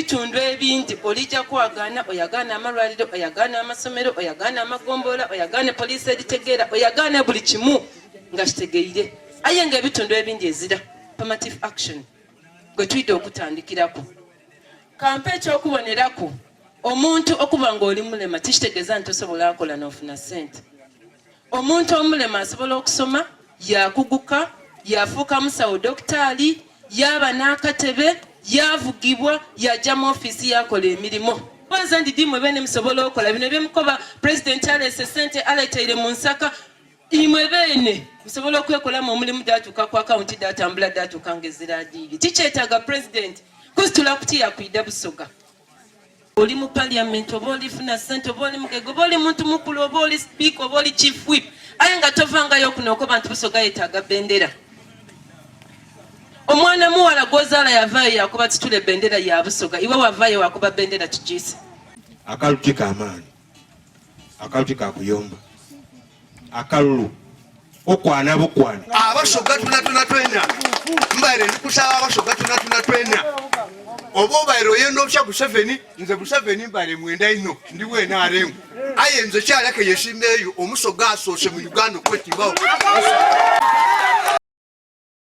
ebitundu ebindi olijja kwagana oyagana amalwaliro oyagana amasomero oyagana amagombola oyagana poliisi eritegeera oyagana buli kimu nga kitegeire aye nga ebitundu ebindi ezira affirmative action gwe tuyidde okutandikirako kampa ekyokubonerako omuntu okuba ng'oli mulema tikitegeeza nti osobola akola n'ofuna ssente omuntu omulema asobola okusoma yakuguka yafuuka musawo dokitaali yaba n'akatebe yavugibwa yajja mu ofiisi yakola emirimu banza ndi dimwe bene musobola okola bino byemukoba pulezidenti aleese ssente aleeteire mu nsaka imwe bene musobola okwekolamu omulimu datuuka ku akawunti datambula datuuka ng'eziradiiri tikyetaaga pulezidenti kusitula kutiya kwidda busoga oli mu parliament oba olifuna ssente oba oli mugego oba oli muntu mukulu oba oli speaker oba oli chief whip aye nga tovangayo kuno okuba nti busoga yeetaaga bendera omwana muwala gwozaala yavaayo yakuba titula bendera ya busoga iwe wavaayo wakuba bendera tukiise akaluti k'amaanyi akaluti kakuyomba akalulu okwana bukwana abasoga tunatuna twena mbaire ndikusaba abasoga tunatuna twena oba obaire oyenda okya Museveni nze Museveni mbaire mwenda ino ndi wena aremu aye nze kyalaka yesimbeeyo omusoga asoose mu Uganda okwetibao